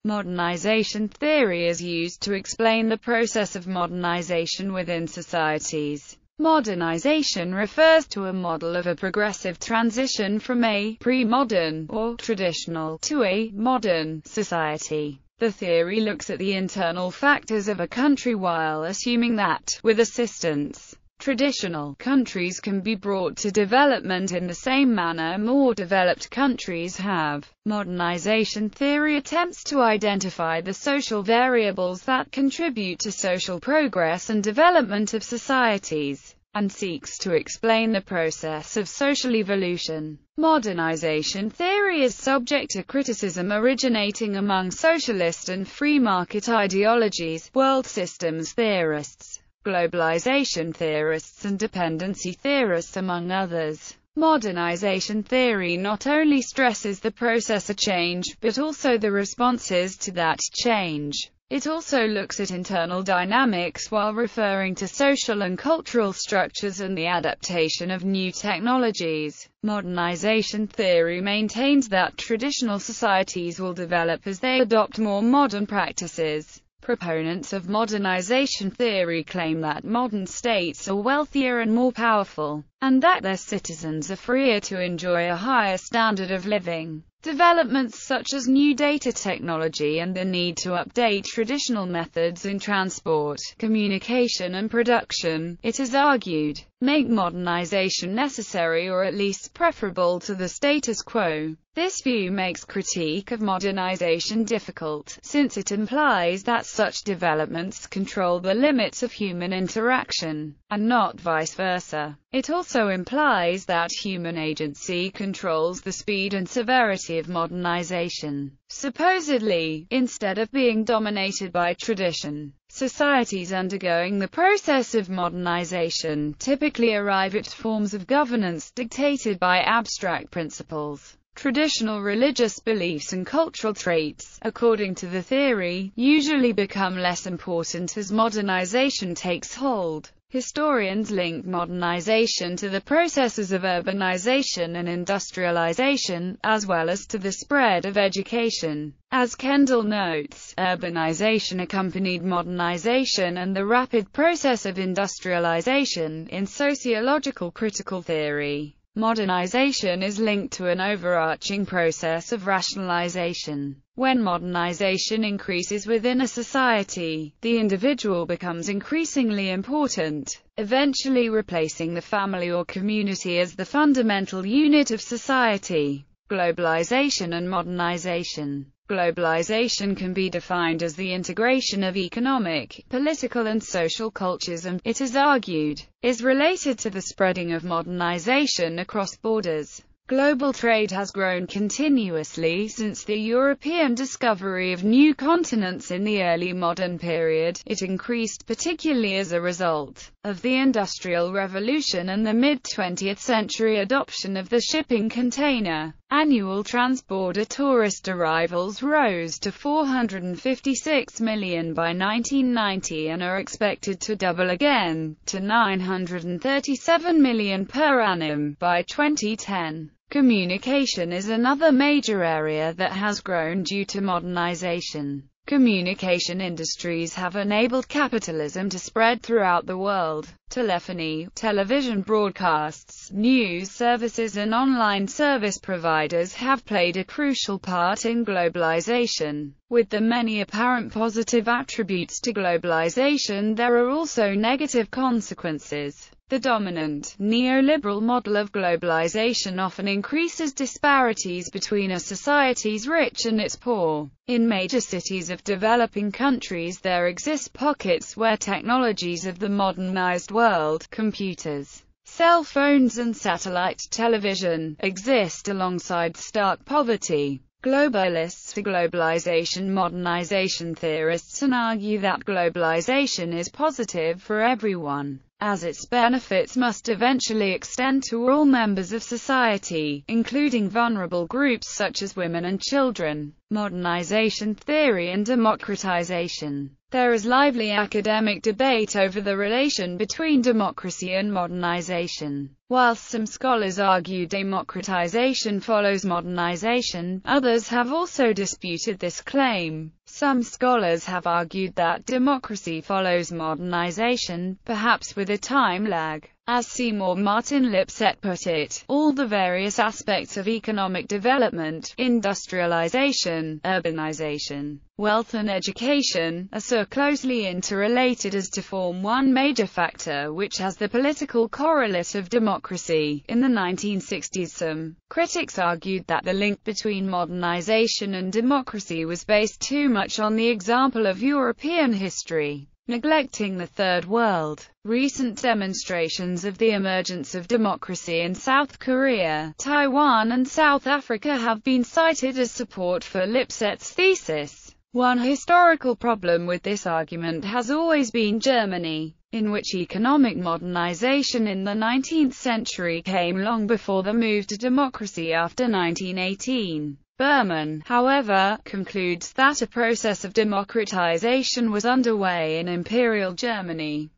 Modernization theory is used to explain the process of modernization within societies. Modernization refers to a model of a progressive transition from a pre-modern, or traditional, to a modern society. The theory looks at the internal factors of a country while assuming that, with assistance, traditional countries can be brought to development in the same manner more developed countries have. Modernization theory attempts to identify the social variables that contribute to social progress and development of societies, and seeks to explain the process of social evolution. Modernization theory is subject to criticism originating among socialist and free market ideologies, world systems theorists, globalization theorists and dependency theorists among others. Modernization theory not only stresses the process of change, but also the responses to that change. It also looks at internal dynamics while referring to social and cultural structures and the adaptation of new technologies. Modernization theory maintains that traditional societies will develop as they adopt more modern practices. Proponents of modernization theory claim that modern states are wealthier and more powerful, and that their citizens are freer to enjoy a higher standard of living. Developments such as new data technology and the need to update traditional methods in transport, communication and production, it is argued, make modernization necessary or at least preferable to the status quo. This view makes critique of modernization difficult, since it implies that such developments control the limits of human interaction, and not vice versa. It also implies that human agency controls the speed and severity of modernization. Supposedly, instead of being dominated by tradition, societies undergoing the process of modernization typically arrive at forms of governance dictated by abstract principles. Traditional religious beliefs and cultural traits, according to the theory, usually become less important as modernization takes hold. Historians link modernization to the processes of urbanization and industrialization, as well as to the spread of education. As Kendall notes, urbanization accompanied modernization and the rapid process of industrialization. In sociological critical theory, modernization is linked to an overarching process of rationalization. When modernization increases within a society, the individual becomes increasingly important, eventually replacing the family or community as the fundamental unit of society. Globalization and modernization. Globalization can be defined as the integration of economic, political and social cultures and, it is argued, is related to the spreading of modernization across borders. Global trade has grown continuously since the European discovery of new continents in the early modern period. It increased particularly as a result of the Industrial Revolution and the mid-20th century adoption of the shipping container. Annual transborder tourist arrivals rose to 456 million by 1990 and are expected to double again, to 937 million per annum, by 2010. Communication is another major area that has grown due to modernization. Communication industries have enabled capitalism to spread throughout the world. Telephony, television broadcasts, news services and online service providers have played a crucial part in globalization. With the many apparent positive attributes to globalization, there are also negative consequences. The dominant, neoliberal model of globalization often increases disparities between a society's rich and its poor. In major cities of developing countries there exist pockets where technologies of the modernized world, computers, cell phones and satellite television, exist alongside stark poverty. Globalists for globalization modernization theorists and argue that globalization is positive for everyone, as its benefits must eventually extend to all members of society, including vulnerable groups such as women and children. Modernization Theory and Democratization. There is lively academic debate over the relation between democracy and modernization. Whilst some scholars argue democratization follows modernization, others have also disputed this claim. Some scholars have argued that democracy follows modernization, perhaps with a time lag. As Seymour Martin Lipset put it, all the various aspects of economic development, industrialization, urbanization, wealth and education, are so closely interrelated as to form one major factor which has the political correlate of democracy. In the 1960s, some critics argued that the link between modernization and democracy was based too much on the example of European history, neglecting the Third World. Recent demonstrations of the emergence of democracy in South Korea, Taiwan and South Africa have been cited as support for Lipset's thesis. One historical problem with this argument has always been Germany, in which economic modernization in the 19th century came long before the move to democracy after 1918. Berman, however, concludes that a process of democratization was underway in Imperial Germany.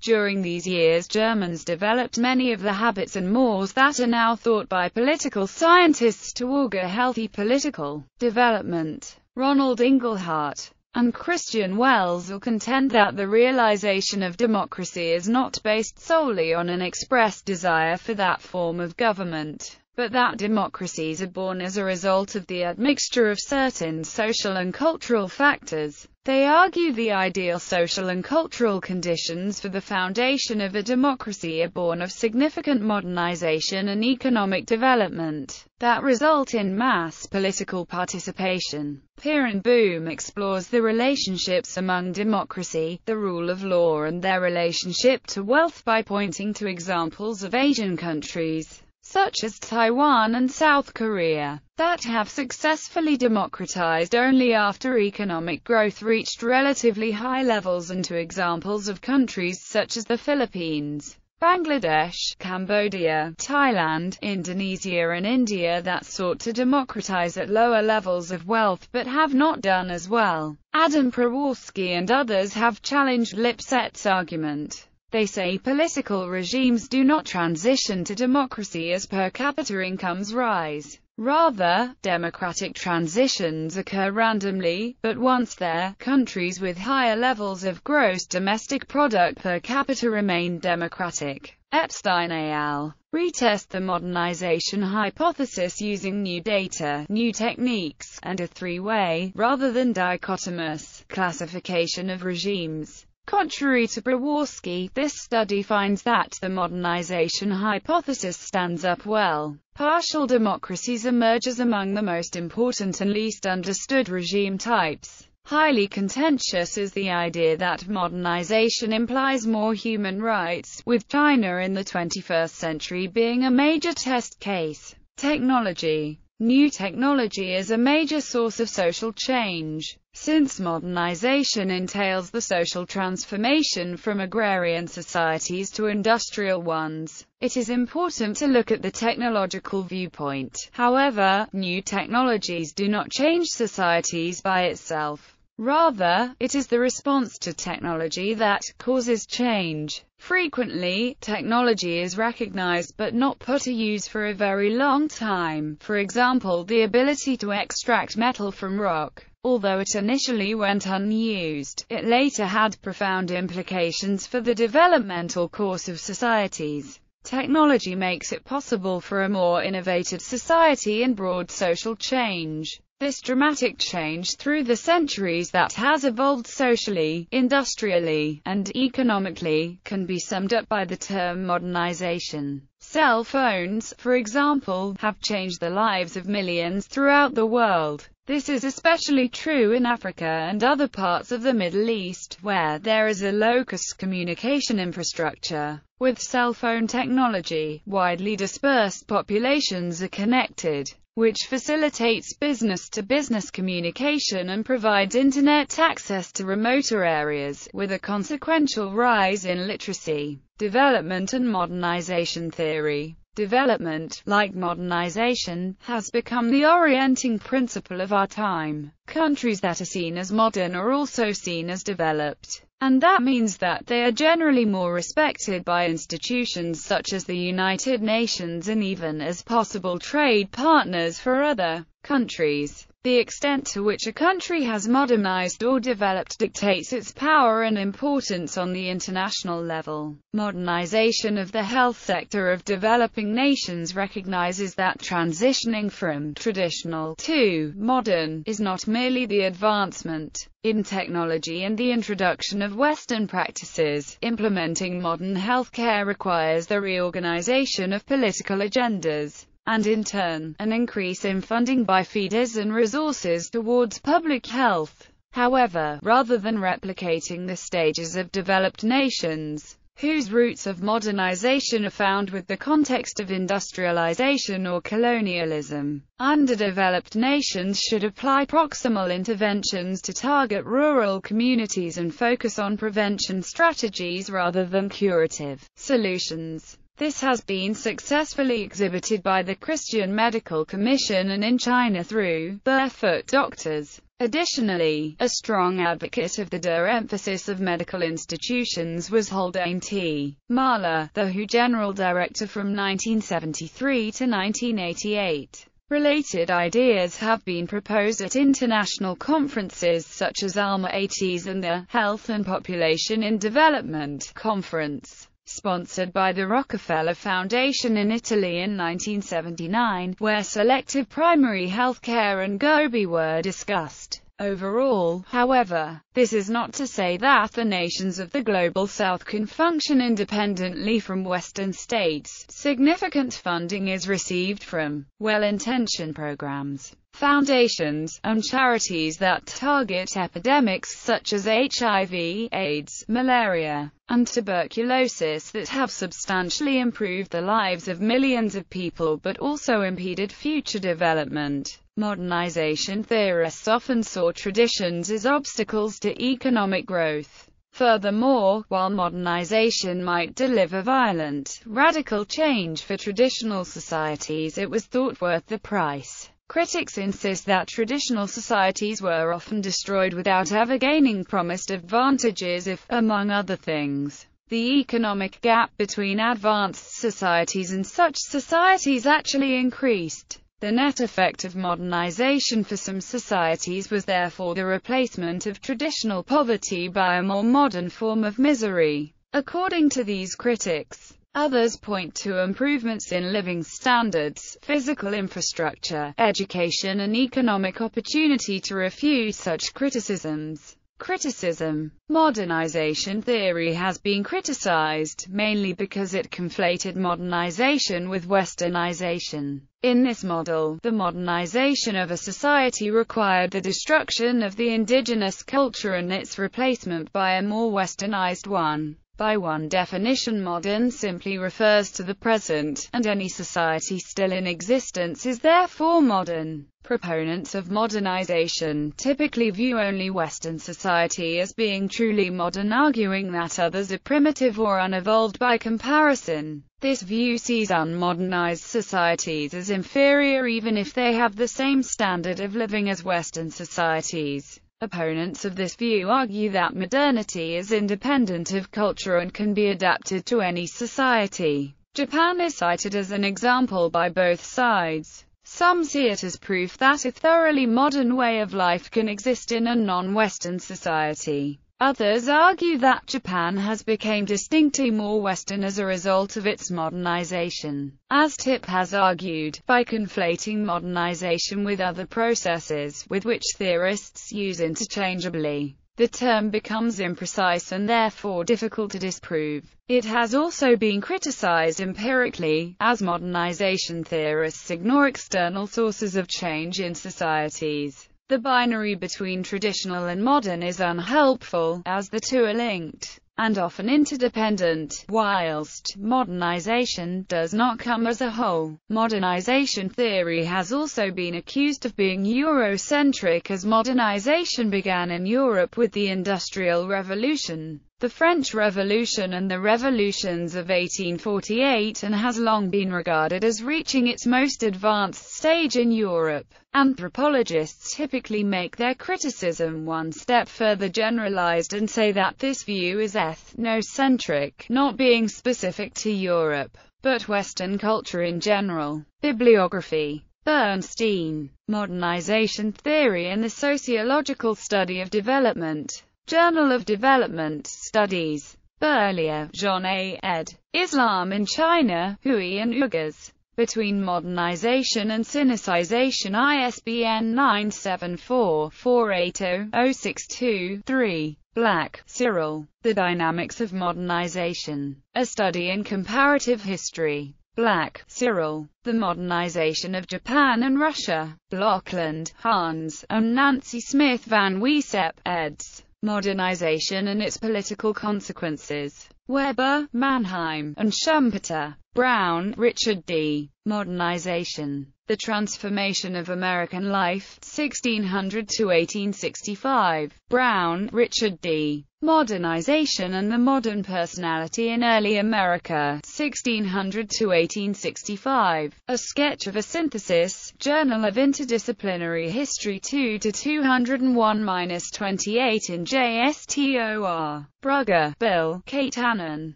During these years Germans developed many of the habits and mores that are now thought by political scientists to augur healthy political development. Ronald Inglehart and Christian Wells will contend that the realization of democracy is not based solely on an expressed desire for that form of government, but that democracies are born as a result of the admixture of certain social and cultural factors. They argue the ideal social and cultural conditions for the foundation of a democracy are born of significant modernization and economic development that result in mass political participation. Peerenboom explores the relationships among democracy, the rule of law and their relationship to wealth by pointing to examples of Asian countries, such as Taiwan and South Korea, that have successfully democratized only after economic growth reached relatively high levels, and to examples of countries such as the Philippines, Bangladesh, Cambodia, Thailand, Indonesia and India that sought to democratize at lower levels of wealth but have not done as well. Adam Przeworski and others have challenged Lipset's argument. They say political regimes do not transition to democracy as per capita incomes rise. Rather, democratic transitions occur randomly, but once there, countries with higher levels of gross domestic product per capita remain democratic. Epstein et al. Retest the modernization hypothesis using new data, new techniques, and a three-way, rather than dichotomous, classification of regimes. Contrary to Przeworski, this study finds that the modernization hypothesis stands up well. Partial democracies emerge as among the most important and least understood regime types. Highly contentious is the idea that modernization implies more human rights, with China in the 21st century being a major test case. Technology. New technology is a major source of social change. Since modernization entails the social transformation from agrarian societies to industrial ones, it is important to look at the technological viewpoint. However, new technologies do not change societies by itself. Rather, it is the response to technology that causes change. Frequently, technology is recognized but not put to use for a very long time. For example, the ability to extract metal from rock. Although it initially went unused, it later had profound implications for the developmental course of societies. Technology makes it possible for a more innovative society and broad social change. This dramatic change through the centuries that has evolved socially, industrially, and economically, can be summed up by the term modernization. Cell phones, for example, have changed the lives of millions throughout the world. This is especially true in Africa and other parts of the Middle East, where there is a low-cost communication infrastructure. With cell phone technology, widely dispersed populations are connected, which facilitates business-to-business communication and provides internet access to remoter areas, with a consequential rise in literacy. Development and Modernization Theory. Development, like modernization, has become the orienting principle of our time. Countries that are seen as modern are also seen as developed, and that means that they are generally more respected by institutions such as the United Nations and even as possible trade partners for other countries. The extent to which a country has modernized or developed dictates its power and importance on the international level. Modernization of the health sector of developing nations recognizes that transitioning from traditional to modern is not merely the advancement in technology and the introduction of Western practices. Implementing modern healthcare requires the reorganization of political agendas, and in turn, an increase in funding by feeders and resources towards public health. However, rather than replicating the stages of developed nations, whose roots of modernization are found with the context of industrialization or colonialism, underdeveloped nations should apply proximal interventions to target rural communities and focus on prevention strategies rather than curative solutions. This has been successfully exhibited by the Christian Medical Commission and in China through barefoot doctors. Additionally, a strong advocate of the de-emphasis of medical institutions was Haldane T. Mahler, the WHO General Director from 1973 to 1988. Related ideas have been proposed at international conferences such as Alma Ates and the Health and Population in Development Conference, sponsored by the Rockefeller Foundation in Italy in 1979, where selective primary health care and Gobi were discussed. Overall, however, this is not to say that the nations of the Global South can function independently from Western states. Significant funding is received from well-intentioned programs, foundations, and charities that target epidemics such as HIV, AIDS, malaria, and tuberculosis that have substantially improved the lives of millions of people but also impeded future development. Modernization theorists often saw traditions as obstacles to economic growth. Furthermore, while modernization might deliver violent, radical change for traditional societies, it was thought worth the price. Critics insist that traditional societies were often destroyed without ever gaining promised advantages if, among other things, the economic gap between advanced societies and such societies actually increased. The net effect of modernization for some societies was therefore the replacement of traditional poverty by a more modern form of misery. According to these critics, others point to improvements in living standards, physical infrastructure, education and economic opportunity to refute such criticisms. Criticism. Modernization theory has been criticized, mainly because it conflated modernization with westernization. In this model, the modernization of a society required the destruction of the indigenous culture and its replacement by a more westernized one. By one definition, modern simply refers to the present, and any society still in existence is therefore modern. Proponents of modernization typically view only Western society as being truly modern, arguing that others are primitive or unevolved by comparison. This view sees unmodernized societies as inferior even if they have the same standard of living as Western societies. Opponents of this view argue that modernity is independent of culture and can be adapted to any society. Japan is cited as an example by both sides. Some see it as proof that a thoroughly modern way of life can exist in a non-Western society. Others argue that Japan has become distinctly more Western as a result of its modernization. As Tip has argued, by conflating modernization with other processes, with which theorists use interchangeably, the term becomes imprecise and therefore difficult to disprove. It has also been criticized empirically, as modernization theorists ignore external sources of change in societies. The binary between traditional and modern is unhelpful, as the two are linked, and often interdependent, whilst modernization does not come as a whole. Modernization theory has also been accused of being Eurocentric, as modernization began in Europe with the Industrial Revolution. the French Revolution and the revolutions of 1848, and has long been regarded as reaching its most advanced stage in Europe. Anthropologists typically make their criticism one step further generalized and say that this view is ethnocentric, not being specific to Europe, but Western culture in general. Bibliography: Bernstein, Modernization Theory and the Sociological Study of Development. Journal of Development Studies. Berlier, Jean A. ed. Islam in China, Hui and Uyghurs. Between Modernization and Sinicization, ISBN 974-480-062-3. Black, Cyril. The Dynamics of Modernization. A Study in Comparative History. Black, Cyril. The Modernization of Japan and Russia. Blockland, Hans, and Nancy Smith Van Wiesep, eds. Modernization and Its Political Consequences. Weber, Mannheim, and Schumpeter. Brown, Richard D. Modernization. The Transformation of American Life, 1600 to 1865. Brown, Richard D. Modernization and the Modern Personality in Early America, 1600 to 1865. A Sketch of a Synthesis, Journal of Interdisciplinary History 2-201-28 in JSTOR. Brugger, Bill, Kate Annan.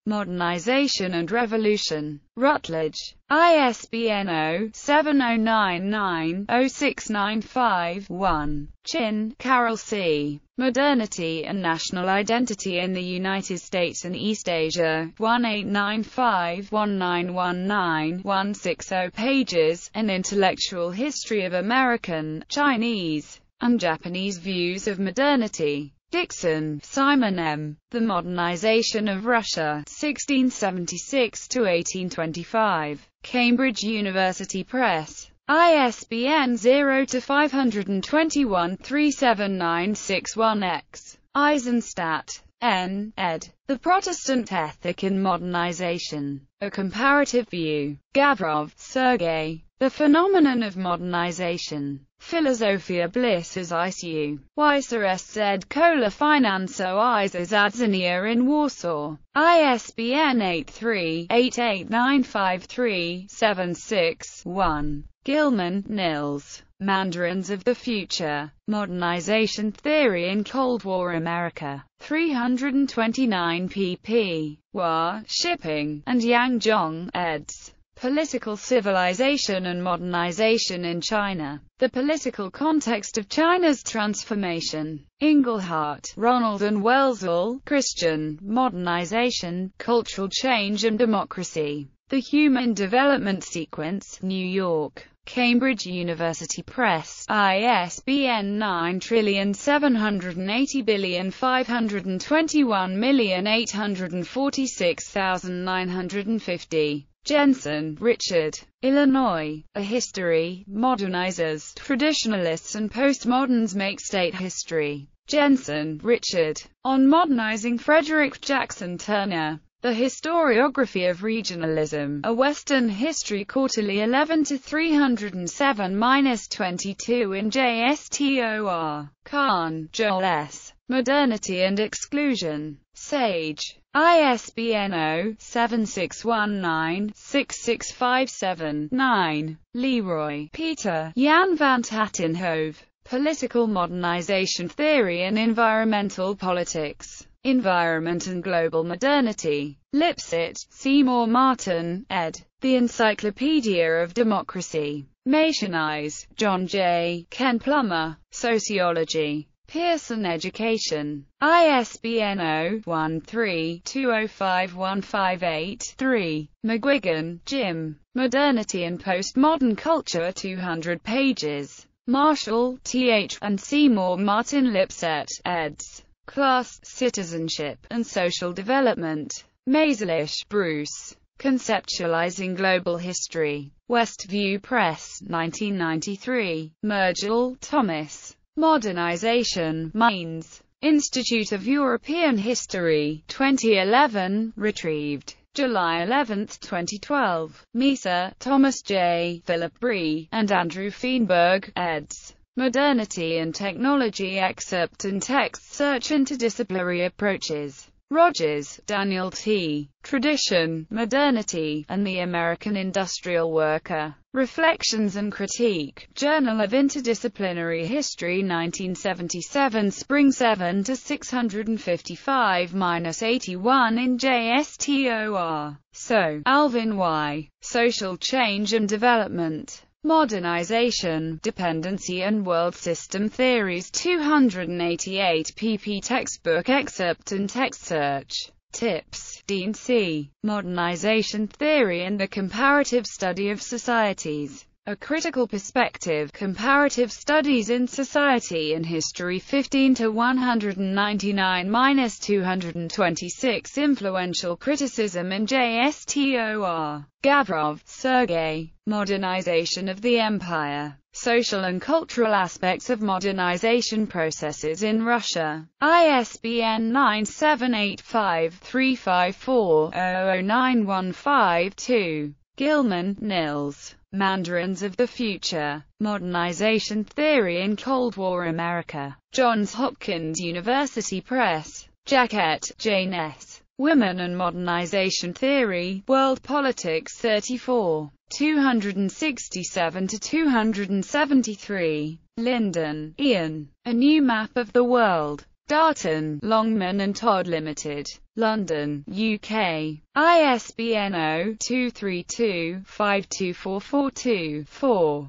Modernization and Revolution. Rutledge. ISBN 0-7099-0695-1. Chin, Carol C. Modernity and National Identity in the United States and East Asia, 1895-1919-160 pages, An Intellectual History of American, Chinese, and Japanese Views of Modernity. Dixon, Simon M. The Modernization of Russia, 1676 to 1825. Cambridge University Press. ISBN 0-521-37961-X. Eisenstadt, N. ed. The Protestant Ethic in Modernization. A Comparative View. Gavrov, Sergei. The Phenomenon of Modernization. Philosophia Blisses ISU. Weiser SZ Kola Financo Zadzania in Warsaw. ISBN 83-88953-76-1. Gilman, Nils. Mandarins of the Future. Modernization Theory in Cold War America. 329 pp. Hua, Shipping, and Yang Zhong, eds. Political Civilization and Modernization in China. The Political Context of China's Transformation. Inglehart, Ronald and Wellesley, Christian, Modernization, Cultural Change and Democracy. The Human Development Sequence, New York. Cambridge University Press. ISBN 9780521846950. Jensen, Richard. Illinois. A History, Modernizers, Traditionalists and Postmoderns Make State History. Jensen, Richard. On Modernizing Frederick Jackson Turner. The Historiography of Regionalism, A Western History Quarterly 11-307-22 in JSTOR. Kahn, Joel S. Modernity and Exclusion. Sage. ISBN 0-7619-6657-9. Leroy, Peter. Jan van Tatenhove. Political Modernization Theory and Environmental Politics. Environment and Global Modernity. Lipset, Seymour Martin, ed. The Encyclopedia of Democracy. Mationize, John J. Ken Plummer. Sociology. Pearson Education. ISBN 0-13-205158-3. McGuigan, Jim. Modernity and Postmodern Culture 200 pages. Marshall, T.H., and Seymour Martin Lipset, eds. Class, Citizenship, and Social Development. Maiselish, Bruce. Conceptualizing Global History. Westview Press, 1993. Mergel, Thomas. Modernization, Mainz. Institute of European History, 2011, retrieved. July 11, 2012. Misa, Thomas J., Philip Bree, and Andrew Feinberg, eds. Modernity and Technology Excerpt and Text Search Interdisciplinary Approaches. Rogers, Daniel T. Tradition, Modernity, and the American Industrial Worker. Reflections and Critique. Journal of Interdisciplinary History 1977 Spring 7 to 655-81 in JSTOR. So, Alvin Y. Social Change and Development. Modernization, Dependency and World System Theories 288 pp. Textbook excerpt and text search. Tips. Dean C. Modernization Theory and the Comparative Study of Societies. A Critical Perspective, Comparative Studies in Society and History 15 to 199-226 Influential Criticism in JSTOR. Gavrov, Sergei. Modernization of the Empire. Social and Cultural Aspects of Modernization Processes in Russia. ISBN 978-5-354-00915-2. Gilman, Nils. Mandarins of the Future. Modernization Theory in Cold War America. Johns Hopkins University Press. Jaquette, Jane S. Women and Modernization Theory, World Politics 34. 267-273. Linden, Ian. A New Map of the World. Darton, Longman and Todd Limited. London, UK. ISBN 0-232-52442-4.